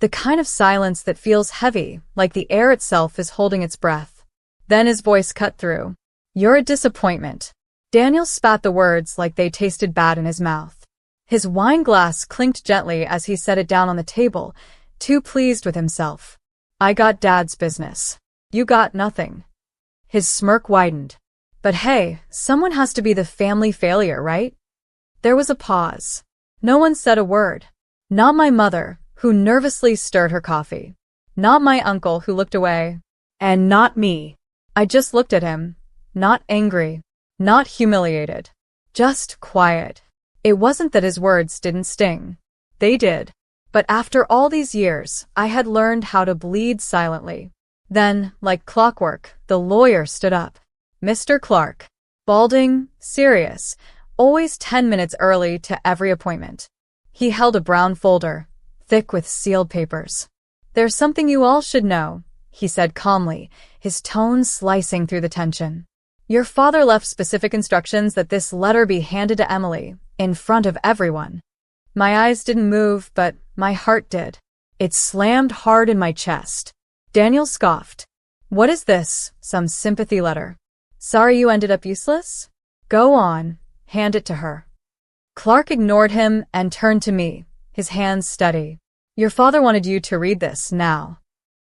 The kind of silence that feels heavy, like the air itself is holding its breath. Then his voice cut through. "You're a disappointment." Daniel spat the words like they tasted bad in his mouth. His wine glass clinked gently as he set it down on the table, too pleased with himself. "I got Dad's business. You got nothing." His smirk widened. "But hey, someone has to be the family failure, right?" There was a pause. No one said a word. Not my mother, who nervously stirred her coffee. Not my uncle, who looked away. And not me. I just looked at him. Not angry. Not humiliated. Just quiet. It wasn't that his words didn't sting. They did. But after all these years, I had learned how to bleed silently. Then, like clockwork, the lawyer stood up. Mr. Clark. Balding, serious, always 10 minutes early to every appointment. He held a brown folder, thick with sealed papers. "There's something you all should know," he said calmly, his tone slicing through the tension. "Your father left specific instructions that this letter be handed to Emily, in front of everyone." My eyes didn't move, but my heart did. It slammed hard in my chest. Daniel scoffed. "What is this? Some sympathy letter? Sorry you ended up useless? Go on, hand it to her." Clark ignored him and turned to me, his hands steady. "Your father wanted you to read this now."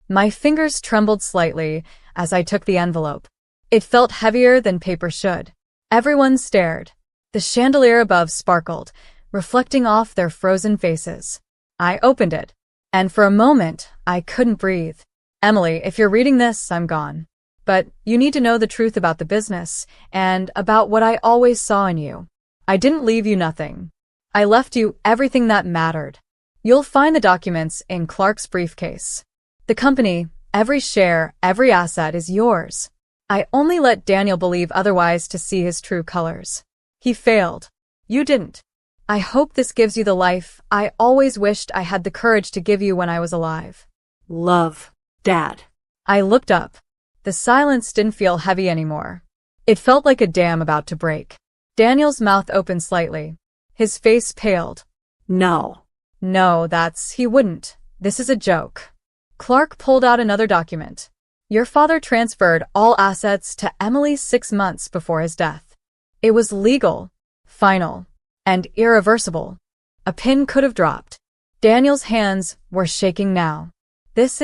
My fingers trembled slightly as I took the envelope. It felt heavier than paper should. Everyone stared. The chandelier above sparkled, reflecting off their frozen faces. I opened it, and for a moment, I couldn't breathe. "Emily, if you're reading this, I'm gone. But you need to know the truth about the business, and about what I always saw in you. I didn't leave you nothing. I left you everything that mattered. You'll find the documents in Clark's briefcase. The company, every share, every asset is yours. I only let Daniel believe otherwise to see his true colors. He failed. You didn't. I hope this gives you the life I always wished I had the courage to give you when I was alive. Love, Dad." I looked up. The silence didn't feel heavy anymore. It felt like a dam about to break. Daniel's mouth opened slightly. His face paled. "No. No, he wouldn't. This is a joke." Clark pulled out another document. "Your father transferred all assets to Emily 6 months before his death. It was legal, final, and irreversible. A pin could have dropped." Daniel's hands were shaking now. This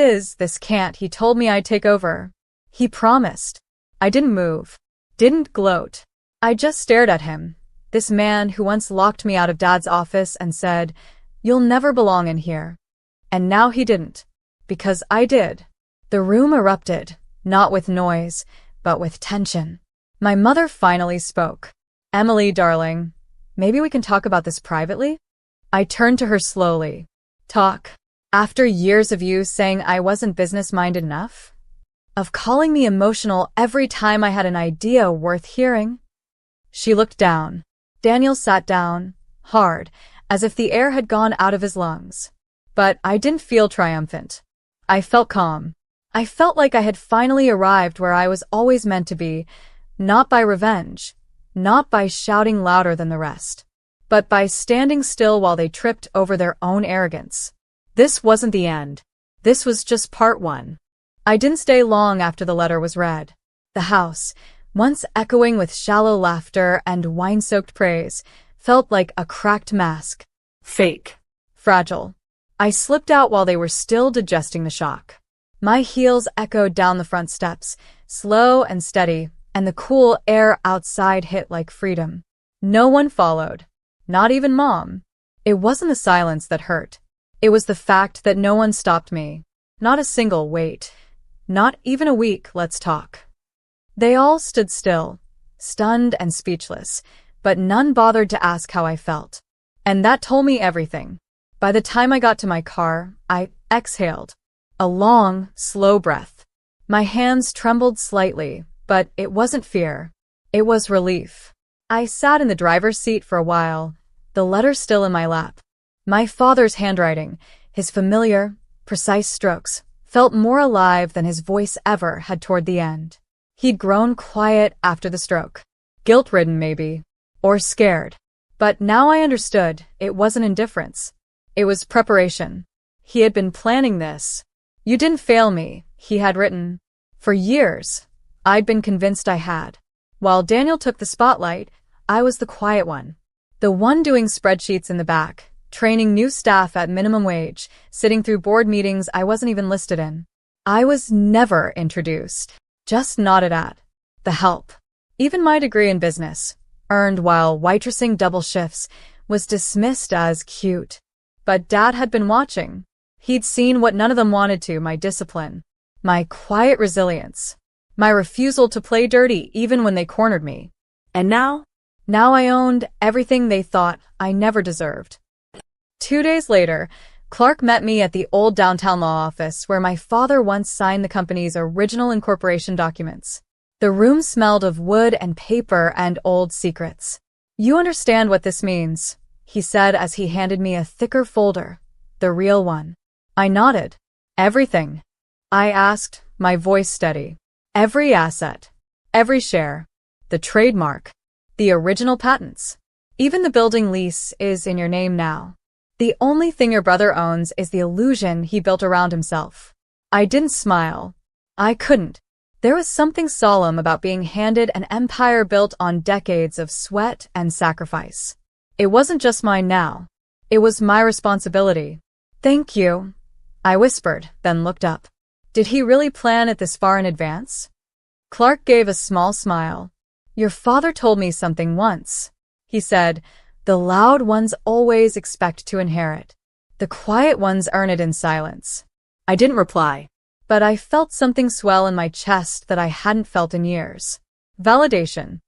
can't. He told me I'd take over. He promised." I didn't move. Didn't gloat. I just stared at him. This man who once locked me out of Dad's office and said, "You'll never belong in here." And now he didn't. Because I did. The room erupted, not with noise, but with tension. My mother finally spoke. "Emily, darling, maybe we can talk about this privately?" I turned to her slowly. "Talk? After years of you saying I wasn't business-minded enough? Of calling me emotional every time I had an idea worth hearing?" She looked down. Daniel sat down, hard, as if the air had gone out of his lungs. But I didn't feel triumphant. I felt calm. I felt like I had finally arrived where I was always meant to be, not by revenge, not by shouting louder than the rest, but by standing still while they tripped over their own arrogance. This wasn't the end. This was just part one. I didn't stay long after the letter was read. The house, once echoing with shallow laughter and wine-soaked praise, felt like a cracked mask. Fake. Fragile. I slipped out while they were still digesting the shock. My heels echoed down the front steps, slow and steady, and the cool air outside hit like freedom. No one followed. Not even Mom. It wasn't the silence that hurt. It was the fact that no one stopped me. Not a single wait. Not even a weak "let's talk." They all stood still, stunned and speechless, but none bothered to ask how I felt. And that told me everything. By the time I got to my car, I exhaled. A long, slow breath. My hands trembled slightly, but it wasn't fear. It was relief. I sat in the driver's seat for a while, the letter still in my lap. My father's handwriting, his familiar, precise strokes, felt more alive than his voice ever had toward the end. He'd grown quiet after the stroke. Guilt-ridden, maybe. Or scared. But now I understood it wasn't indifference. It was preparation. He had been planning this. "You didn't fail me," he had written. For years, I'd been convinced I had. While Daniel took the spotlight, I was the quiet one. The one doing spreadsheets in the back, training new staff at minimum wage, sitting through board meetings I wasn't even listed in. I was never introduced, just nodded at. The help. Even my degree in business, earned while waitressing double shifts, was dismissed as cute. But Dad had been watching. He'd seen what none of them wanted to: my discipline, my quiet resilience, my refusal to play dirty even when they cornered me. And now I owned everything they thought I never deserved. 2 days later, Clark met me at the old downtown law office where my father once signed the company's original incorporation documents. The room smelled of wood and paper and old secrets. "You understand what this means," he said as he handed me a thicker folder, the real one. I nodded. "Everything?" I asked, my voice steady. "Every asset, every share, the trademark, the original patents. Even the building lease is in your name now. The only thing your brother owns is the illusion he built around himself." I didn't smile. I couldn't. There was something solemn about being handed an empire built on decades of sweat and sacrifice. It wasn't just mine now. It was my responsibility. "Thank you," I whispered, then looked up. Did he really plan it this far in advance? Clark gave a small smile. "Your father told me something once," he said. "The loud ones always expect to inherit. The quiet ones earn it in silence." I didn't reply, but I felt something swell in my chest that I hadn't felt in years. Validation.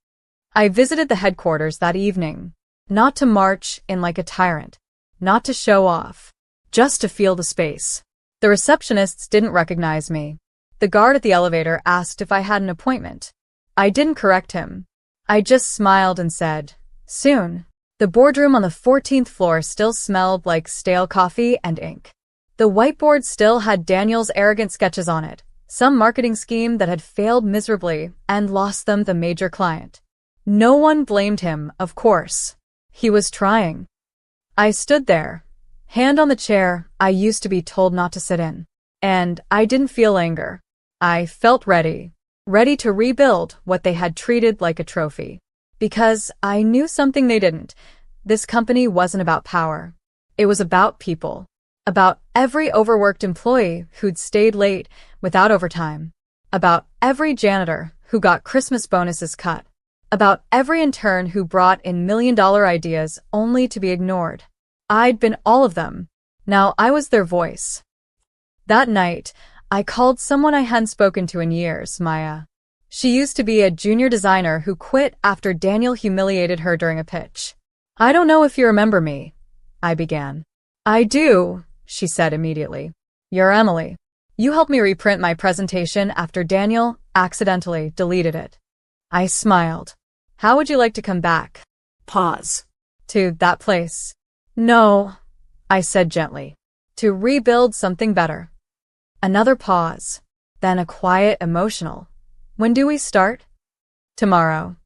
I visited the headquarters that evening, not to march in like a tyrant, not to show off, just to feel the space. The receptionists didn't recognize me. The guard at the elevator asked if I had an appointment. I didn't correct him. I just smiled and said, "Soon." The boardroom on the 14th floor still smelled like stale coffee and ink. The whiteboard still had Daniel's arrogant sketches on it, some marketing scheme that had failed miserably and lost them the major client. No one blamed him, of course. He was trying. I stood there, hand on the chair I used to be told not to sit in. And I didn't feel anger. I felt ready to rebuild what they had treated like a trophy. Because I knew something they didn't. This company wasn't about power. It was about people. About every overworked employee who'd stayed late without overtime. About every janitor who got Christmas bonuses cut. About every intern who brought in million-dollar ideas only to be ignored. I'd been all of them. Now I was their voice. That night, I called someone I hadn't spoken to in years, Maya. She used to be a junior designer who quit after Daniel humiliated her during a pitch. "I don't know if you remember me," I began. "I do," she said immediately. "You're Emily. You helped me reprint my presentation after Daniel accidentally deleted it." I smiled. "How would you like to come back?" Pause. "To that place?" "No," I said gently. "To rebuild something better." Another pause. Then a quiet, emotional, "When do we start?" "Tomorrow."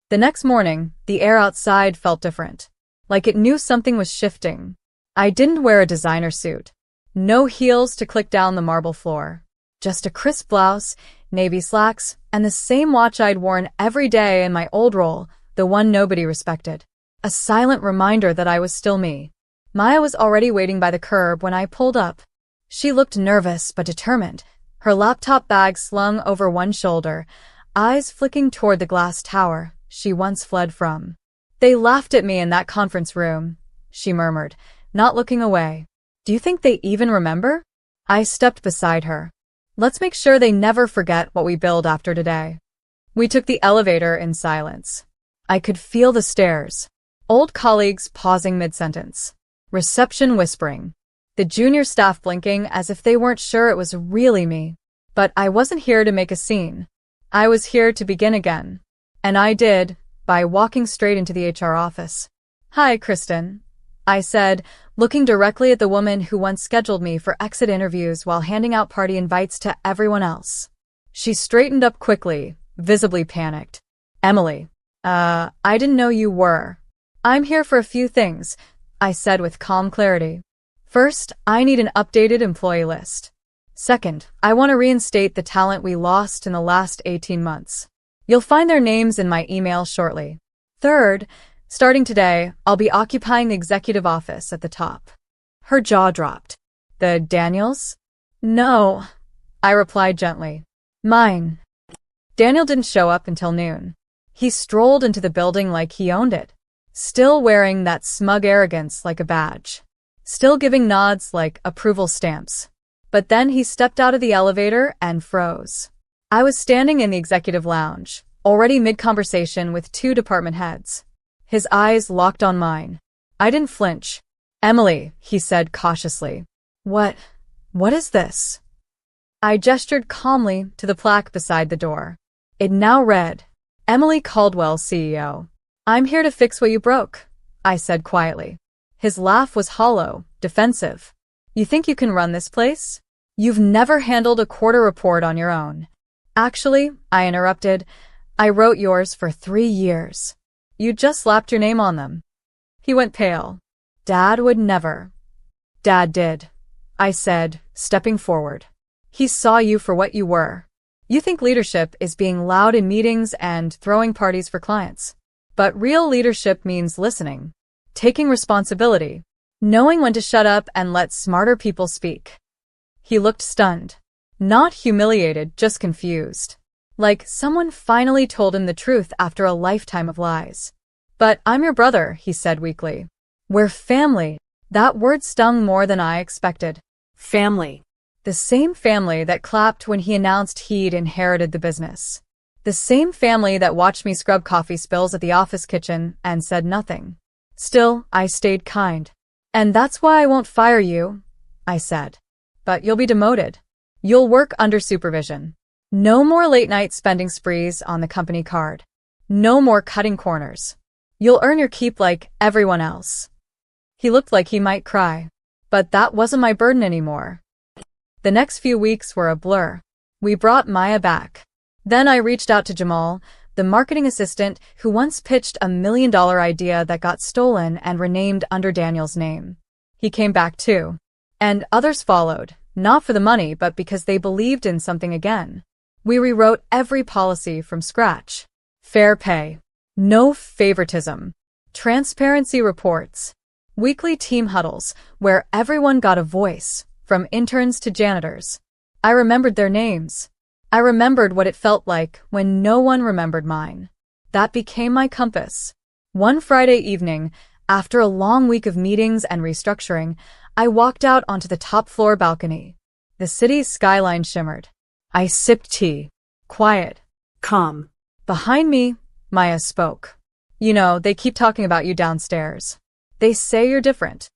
The next morning, the air outside felt different. Like it knew something was shifting. I didn't wear a designer suit. No heels to click down the marble floor. Just a crisp blouse, navy slacks, and the same watch I'd worn every day in my old role, the one nobody respected. A silent reminder that I was still me. Maya was already waiting by the curb when I pulled up. She looked nervous but determined, her laptop bag slung over one shoulder, eyes flicking toward the glass tower she once fled from. "They laughed at me in that conference room," she murmured, not looking away. "Do you think they even remember?" I stepped beside her. "Let's make sure they never forget what we build after today." We took the elevator in silence. I could feel the stares. Old colleagues pausing mid-sentence. Reception whispering. The junior staff blinking as if they weren't sure it was really me. But I wasn't here to make a scene. I was here to begin again. And I did, by walking straight into the HR office. "Hi, Kristen," I said, looking directly at the woman who once scheduled me for exit interviews while handing out party invites to everyone else. She straightened up quickly, visibly panicked. "Emily, I didn't know you were." "I'm here for a few things," I said with calm clarity. First, I need an updated employee list. Second, I want to reinstate the talent we lost in the last 18 months. You'll find their names in my email shortly. Third, starting today, I'll be occupying the executive office at the top. Her jaw dropped. The Daniels? No, I replied gently. Mine. Daniel didn't show up until noon. He strolled into the building like he owned it, still wearing that smug arrogance like a badge, still giving nods like approval stamps. But then he stepped out of the elevator and froze. I was standing in the executive lounge, already mid-conversation with two department heads. His eyes locked on mine. I didn't flinch. Emily, he said cautiously. What is this? I gestured calmly to the plaque beside the door. It now read, Emily Caldwell, CEO. I'm here to fix what you broke, I said quietly. His laugh was hollow, defensive. You think you can run this place? You've never handled a quarter report on your own. Actually, I interrupted, I wrote yours for 3 years. You just slapped your name on them. He went pale. Dad would never. Dad did, I said, stepping forward. He saw you for what you were. You think leadership is being loud in meetings and throwing parties for clients. But real leadership means listening, taking responsibility, knowing when to shut up and let smarter people speak. He looked stunned. Not humiliated, just confused. Like someone finally told him the truth after a lifetime of lies. But I'm your brother, he said weakly. We're family. That word stung more than I expected. Family. The same family that clapped when he announced he'd inherited the business. The same family that watched me scrub coffee spills at the office kitchen and said nothing. Still, I stayed kind. And that's why I won't fire you, I said. But you'll be demoted. You'll work under supervision. No more late-night spending sprees on the company card. No more cutting corners. You'll earn your keep like everyone else. He looked like he might cry. But that wasn't my burden anymore. The next few weeks were a blur. We brought Maya back. Then I reached out to Jamal, the marketing assistant who once pitched a $1 million idea that got stolen and renamed under Daniel's name. He came back too. And others followed, not for the money but because they believed in something again. We rewrote every policy from scratch. Fair pay. No favoritism. Transparency reports. Weekly team huddles where everyone got a voice, from interns to janitors. I remembered their names. I remembered what it felt like when no one remembered mine. That became my compass. One Friday evening, after a long week of meetings and restructuring, I walked out onto the top floor balcony. The city's skyline shimmered. I sipped tea. Quiet. Calm. Behind me, Maya spoke. You know, they keep talking about you downstairs. They say you're different.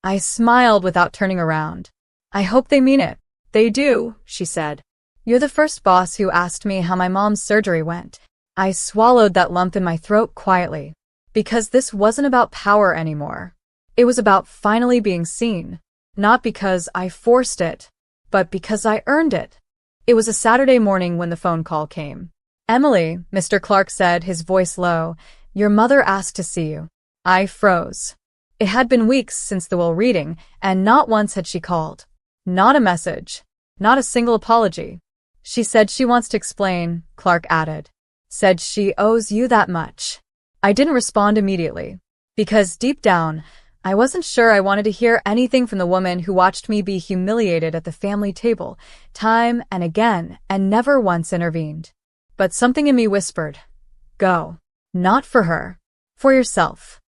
I smiled without turning around. I hope they mean it. They do, she said. You're the first boss who asked me how my mom's surgery went. I swallowed that lump in my throat quietly. Because this wasn't about power anymore. It was about finally being seen. Not because I forced it, but because I earned it. It was a Saturday morning when the phone call came. Emily, Mr. Clark said, his voice low, your mother asked to see you. I froze. It had been weeks since the will reading, and not once had she called. Not a message. Not a single apology. She said she wants to explain, Clark added. Said she owes you that much. I didn't respond immediately. Because deep down, I wasn't sure I wanted to hear anything from the woman who watched me be humiliated at the family table, time and again, and never once intervened. But something in me whispered, go. Not for her. For yourself.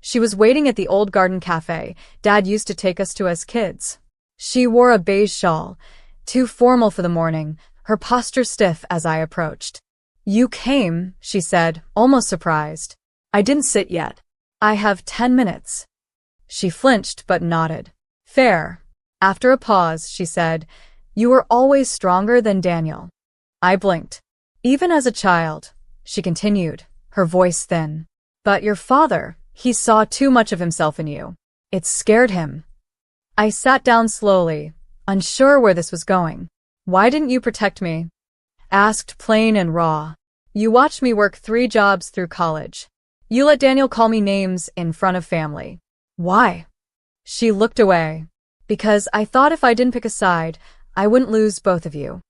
She was waiting at the old garden cafe Dad used to take us to as kids. She wore a beige shawl, too formal for the morning, her posture stiff as I approached. You came, she said, almost surprised. I didn't sit yet. I have 10 minutes. She flinched but nodded. Fair. After a pause, she said, you were always stronger than Daniel. I blinked. Even as a child, she continued, her voice thin. But your father, he saw too much of himself in you. It scared him. I sat down slowly, unsure where this was going. Why didn't you protect me? Asked plain and raw. You watched me work 3 jobs through college. You let Daniel call me names in front of family. Why? She looked away. Because I thought if I didn't pick a side, I wouldn't lose both of you.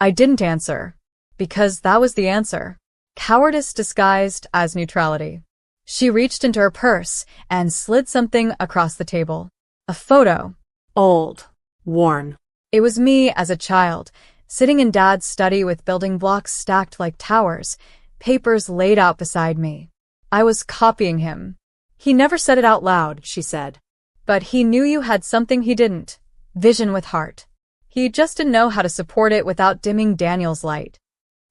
I didn't answer. Because that was the answer. Cowardice disguised as neutrality. She reached into her purse and slid something across the table. A photo. Old. Worn. It was me as a child, sitting in Dad's study with building blocks stacked like towers, papers laid out beside me. I was copying him. He never said it out loud, she said. But he knew you had something he didn't. Vision with heart. He just didn't know how to support it without dimming Daniel's light.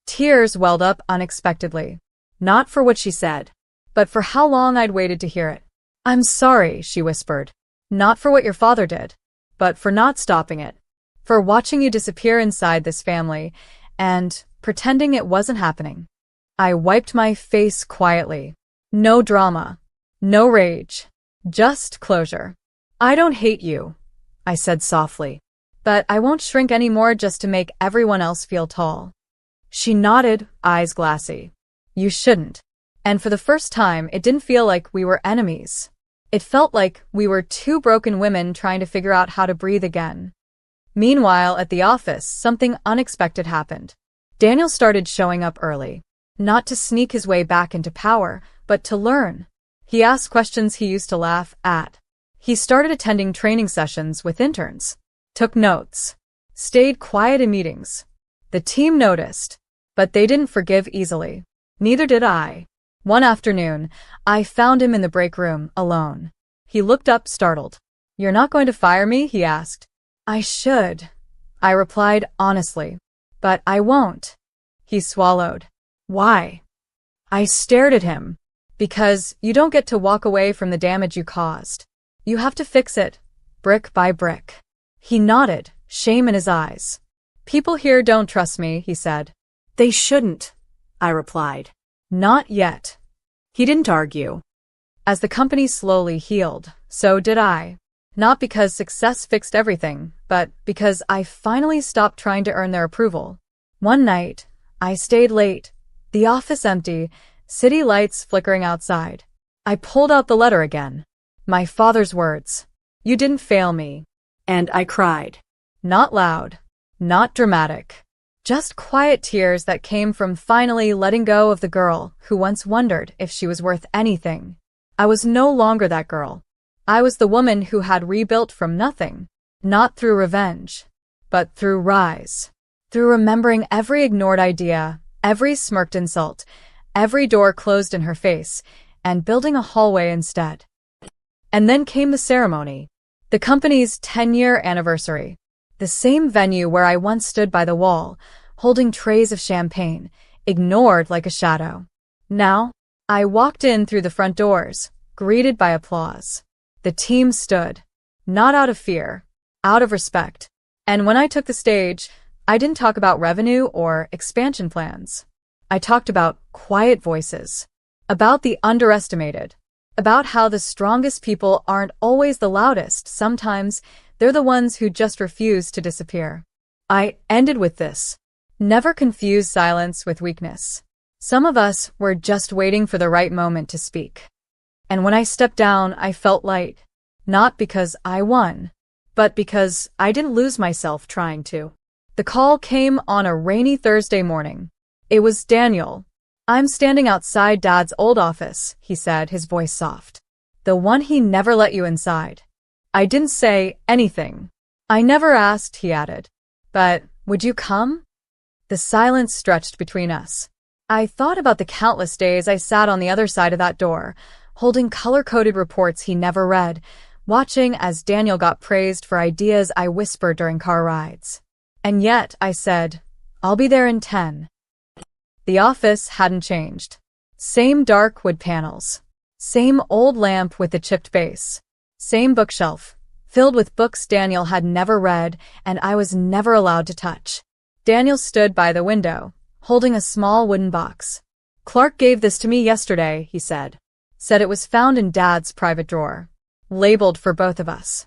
Tears welled up unexpectedly. Not for what she said, but for how long I'd waited to hear it. I'm sorry, she whispered. Not for what your father did, but for not stopping it. For watching you disappear inside this family and pretending it wasn't happening. I wiped my face quietly. No drama. No rage. Just closure. I don't hate you, I said softly. But I won't shrink anymore just to make everyone else feel tall. She nodded, eyes glassy. You shouldn't. And for the first time, it didn't feel like we were enemies. It felt like we were two broken women trying to figure out how to breathe again. Meanwhile, at the office, something unexpected happened. Daniel started showing up early. Not to sneak his way back into power, but to learn. He asked questions he used to laugh at. He started attending training sessions with interns. Took notes. Stayed quiet in meetings. The team noticed, but they didn't forgive easily. Neither did I. One afternoon, I found him in the break room, alone. He looked up, startled. You're not going to fire me? He asked. I should, I replied honestly. But I won't. He swallowed. Why? I stared at him. Because you don't get to walk away from the damage you caused. You have to fix it, brick by brick. He nodded, shame in his eyes. People here don't trust me, he said. They shouldn't, I replied. Not yet. He didn't argue. As the company slowly healed, so did I. Not because success fixed everything, but because I finally stopped trying to earn their approval. One night, I stayed late, the office empty, city lights flickering outside. I pulled out the letter again. My father's words. You didn't fail me. And I cried. Not loud. Not dramatic. Just quiet tears that came from finally letting go of the girl who once wondered if she was worth anything. I was no longer that girl. I was the woman who had rebuilt from nothing. Not through revenge, but through rise. Through remembering every ignored idea, every smirked insult, every door closed in her face, and building a hallway instead. And then came the ceremony. The company's 10-year anniversary. The same venue where I once stood by the wall, holding trays of champagne, ignored like a shadow. Now, I walked in through the front doors, greeted by applause. The team stood. Not out of fear, out of respect. And when I took the stage, I didn't talk about revenue or expansion plans. I talked about quiet voices, about the underestimated, about how the strongest people aren't always the loudest. Sometimes they're the ones who just refuse to disappear. I ended with this. Never confuse silence with weakness. Some of us were just waiting for the right moment to speak. And when I stepped down, I felt light. Not because I won, but because I didn't lose myself trying to. The call came on a rainy Thursday morning. It was Daniel. I'm standing outside Dad's old office, he said, his voice soft. The one he never let you inside. I didn't say anything. I never asked, he added. But would you come? The silence stretched between us. I thought about the countless days I sat on the other side of that door, holding color-coded reports he never read, watching as Daniel got praised for ideas I whispered during car rides. And yet, I said, I'll be there in 10. The office hadn't changed. Same dark wood panels. Same old lamp with the chipped base. Same bookshelf, filled with books Daniel had never read and I was never allowed to touch. Daniel stood by the window, holding a small wooden box. Clark gave this to me yesterday, he said. Said it was found in Dad's private drawer. Labeled for both of us.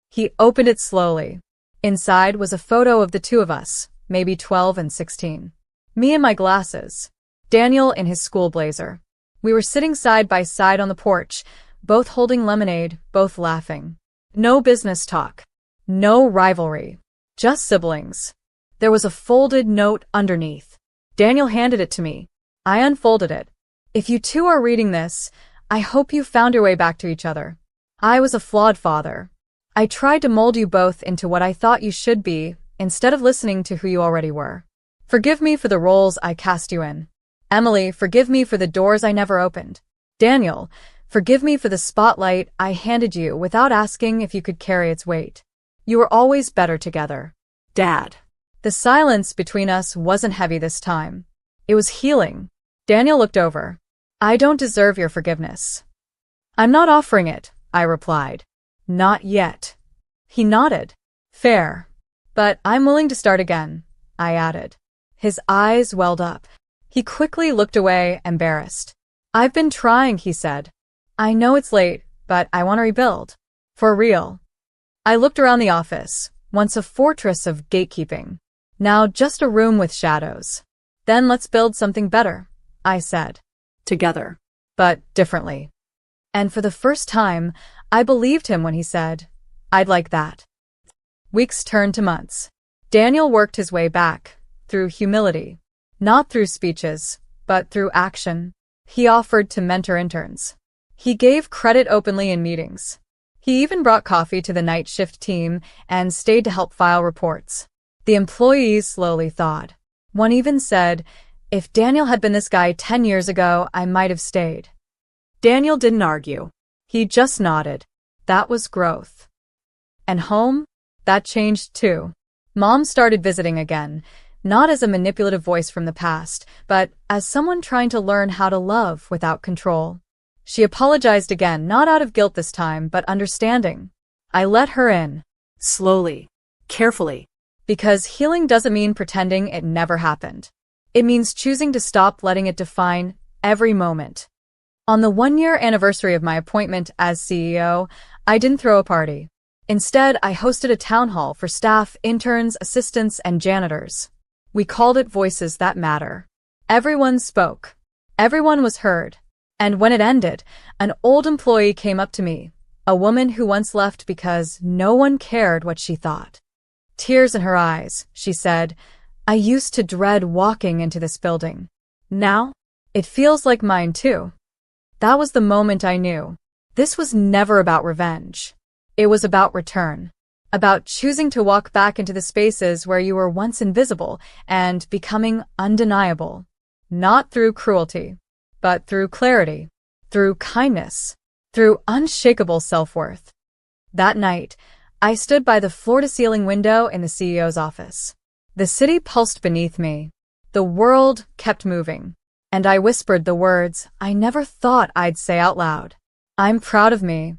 He opened it slowly. Inside was a photo of the two of us, maybe 12 and 16. Me in my glasses. Daniel in his school blazer. We were sitting side by side on the porch, both holding lemonade, both laughing. No business talk. No rivalry. Just siblings. There was a folded note underneath. Daniel handed it to me. I unfolded it. If you two are reading this, I hope you found your way back to each other. I was a flawed father. I tried to mold you both into what I thought you should be, instead of listening to who you already were. Forgive me for the roles I cast you in. Emily, forgive me for the doors I never opened. Daniel, forgive me for the spotlight I handed you without asking if you could carry its weight. You were always better together. Dad. The silence between us wasn't heavy this time. It was healing. Daniel looked over. I don't deserve your forgiveness. I'm not offering it, I replied. Not yet. He nodded. Fair. But I'm willing to start again, I added. His eyes welled up. He quickly looked away, embarrassed. I've been trying, he said. I know it's late, but I want to rebuild. For real. I looked around the office, once a fortress of gatekeeping. Now just a room with shadows. Then let's build something better, I said. Together. But differently. And for the first time, I believed him when he said, I'd like that. Weeks turned to months. Daniel worked his way back, through humility. Not through speeches, but through action. He offered to mentor interns. He gave credit openly in meetings. He even brought coffee to the night shift team and stayed to help file reports. The employees slowly thawed. One even said, if Daniel had been this guy 10 years ago, I might have stayed. Daniel didn't argue. He just nodded. That was growth. And home? That changed too. Mom started visiting again, not as a manipulative voice from the past, but as someone trying to learn how to love without control. She apologized again, not out of guilt this time, but understanding. I let her in. Slowly. Carefully. Because healing doesn't mean pretending it never happened. It means choosing to stop letting it define every moment. On the 1-year anniversary of my appointment as CEO, I didn't throw a party. Instead, I hosted a town hall for staff, interns, assistants, and janitors. We called it Voices That Matter. Everyone spoke. Everyone was heard. And when it ended, an old employee came up to me, a woman who once left because no one cared what she thought. Tears in her eyes, she said, I used to dread walking into this building. Now, it feels like mine too. That was the moment I knew. This was never about revenge. It was about return. About choosing to walk back into the spaces where you were once invisible and becoming undeniable. Not through cruelty, but through clarity, through kindness, through unshakable self-worth. That night, I stood by the floor-to-ceiling window in the CEO's office. The city pulsed beneath me. The world kept moving. And I whispered the words I never thought I'd say out loud. I'm proud of me,